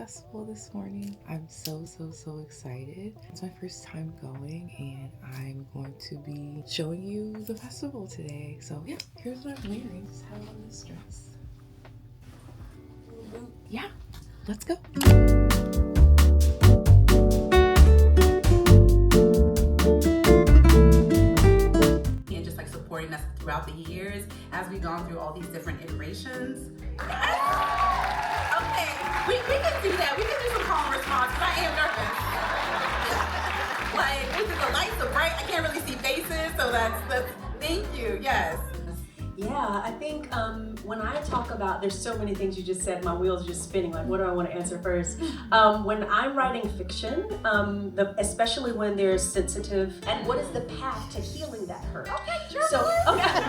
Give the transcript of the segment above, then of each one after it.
festival this morning. I'm so excited. It's my first time going and I'm going to be showing you the festival today. So yeah, here's what I'm wearing. Just have on this dress. Yeah, let's go. And just like supporting us throughout the years as we've gone through all these different iterations. Okay, we can do that. We can do some calm response because I am nervous. Like, the lights are bright. I can't really see faces, so that's thank you. Yes. Yeah, I think when I talk about, there's so many things you just said, my wheels are just spinning, like what do I want to answer first? When I'm writing fiction, especially when there's sensitive, and what is the path to healing that hurt? Okay, sure. So, okay.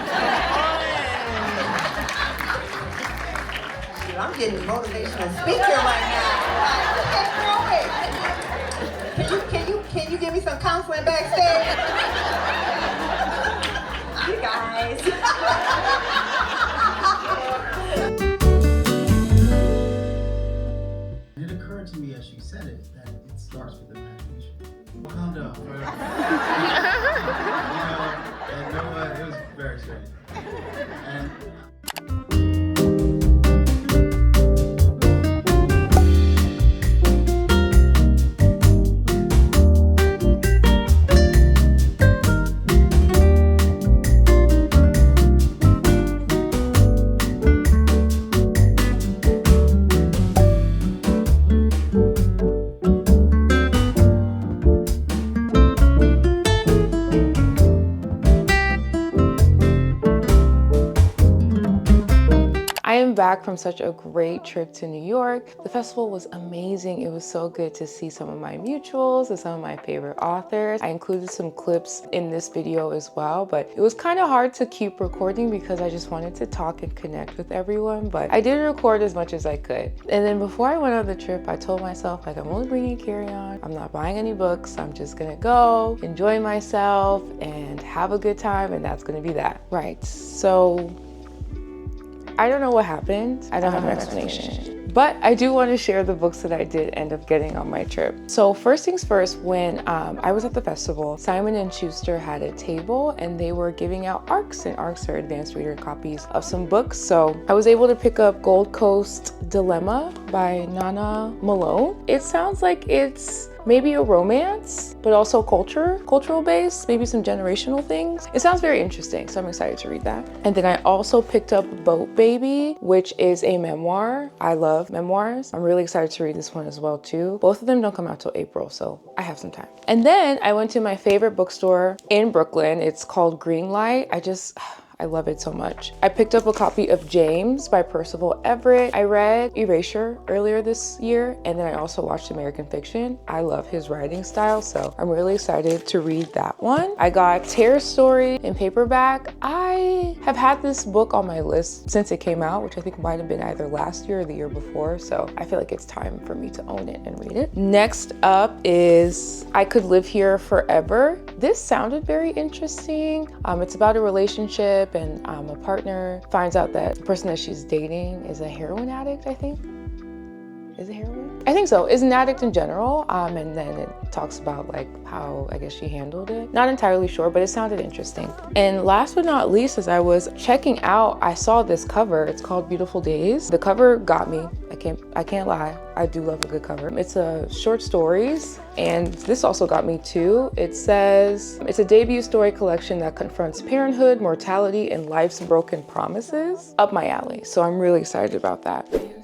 I'm getting motivational speaker right now. Can you give me some counseling backstage? You guys. It occurred to me as she said it that it starts with imagination. Calm down. And you know what? It was very strange. And I am back from such a great trip to New York. The festival was amazing. It was so good to see some of my mutuals and some of my favorite authors. I included some clips in this video as well, but it was kind of hard to keep recording because I just wanted to talk and connect with everyone, but I did record as much as I could. And then before I went on the trip, I told myself, like, I'm only bringing carry-on. I'm not buying any books. I'm just gonna go, enjoy myself, and have a good time, and that's gonna be that. Right, so I don't know what happened. I don't have an explanation. But I do want to share the books that I did end up getting on my trip. So first things first, when I was at the festival, Simon & Schuster had a table and they were giving out ARCs, and ARCs are advanced reader copies of some books. So I was able to pick up Gold Coast Dilemma by Nana Malone. It sounds like it's maybe a romance, but also cultural based, maybe some generational things. It sounds very interesting, so I'm excited to read that. And then I also picked up Boat Baby, which is a memoir. I love memoirs. I'm really excited to read this one as well too. Both of them don't come out till April, so I have some time. And then I went to my favorite bookstore in Brooklyn. It's called Greenlight. I love it so much. I picked up a copy of James by Percival Everett. I read Erasure earlier this year, and then I also watched American Fiction. I love his writing style, so I'm really excited to read that one. I got Terror Story in paperback. I have had this book on my list since it came out, which I think might have been either last year or the year before, so I feel like it's time for me to own it and read it. Next up is I Could Live Here Forever. This sounded very interesting. It's about a relationship and a partner finds out that the person that she's dating is a heroin addict, I think. Is it heroin? I think so. Is an addict in general. And then it talks about like how I guess she handled it. Not entirely sure, but it sounded interesting. And last but not least, as I was checking out, I saw this cover. It's called Beautiful Days. The cover got me. I can't lie. I do love a good cover. It's a short stories, and this also got me too. It says, it's a debut story collection that confronts parenthood, mortality, and life's broken promises. Up my alley. So I'm really excited about that. I am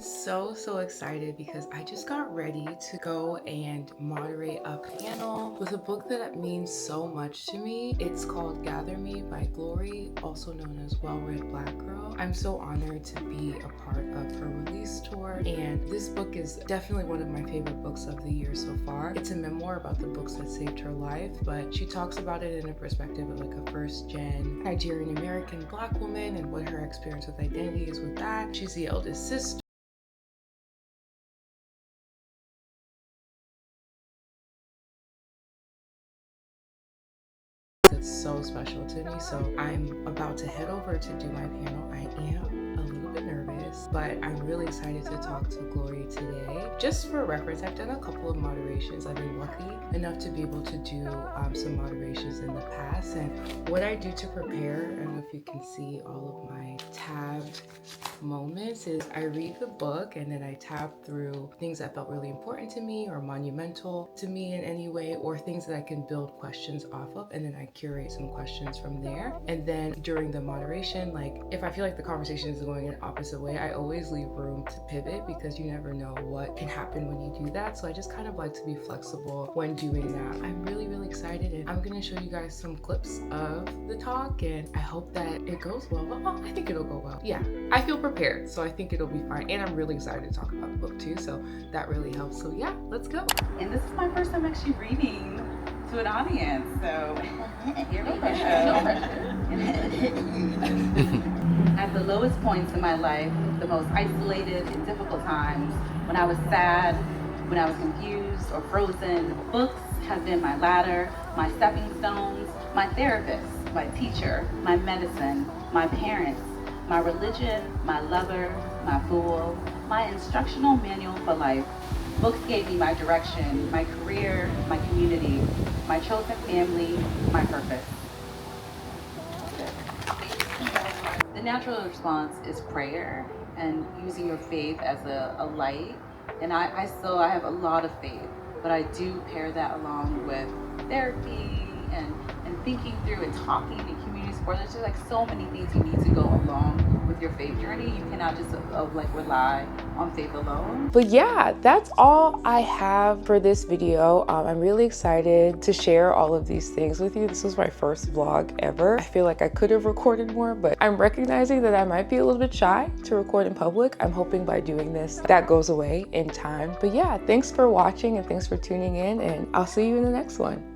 so excited because I just got ready to go and moderate a panel with a book that means so much to me. It's called Gather Me by Glory, also known as Well Read Black Girl. I'm so honored to be a part of her release tour, and this book is definitely one of my favorite books of the year so far. It's a memoir about the books that saved her life, but she talks about it in a perspective of like a first-gen Nigerian American Black woman and what her experience with identity is with that. She's the eldest sister. It's so special to me, so I'm about to head over to do my panel. I am a little bit nervous. this, but I'm really excited to talk to Gloria today. Just for reference, I've done a couple of moderations. I've been lucky enough to be able to do some moderations in the past, and what I do to prepare, I don't know if you can see all of my tabbed moments, is I read the book and then I tab through things that felt really important to me or monumental to me in any way, or things that I can build questions off of, and then I curate some questions from there. And then during the moderation, like if I feel like the conversation is going in an opposite way, I always leave room to pivot, because you never know what can happen when you do that. So I just kind of like to be flexible when doing that. I'm really excited, and I'm gonna show you guys some clips of the talk, and I hope that it goes well. Well, I think it'll go well. Yeah, I feel prepared, so I think it'll be fine. And I'm really excited to talk about the book too, so that really helps. So yeah, let's go. And this is my first time actually reading to an audience, so here we go. At the lowest points in my life, the most isolated and difficult times, when I was sad, when I was confused or frozen, books have been my ladder, my stepping stones, my therapist, my teacher, my medicine, my parents, my religion, my lover, my fool, my instructional manual for life. Books gave me my direction, my career, my community, my chosen family, my purpose. The natural response is prayer and using your faith as a light. And I have a lot of faith, but I do pair that along with therapy and thinking through and talking and community support. There's just like so many things you need to go along with your faith journey. You cannot just like rely on faith alone. But yeah, that's all I have for this video. I'm really excited to share all of these things with you. This was my first vlog ever. I feel like I could have recorded more, but I'm recognizing that I might be a little bit shy to record in public. I'm hoping by doing this, that goes away in time. But yeah, thanks for watching and thanks for tuning in, and I'll see you in the next one.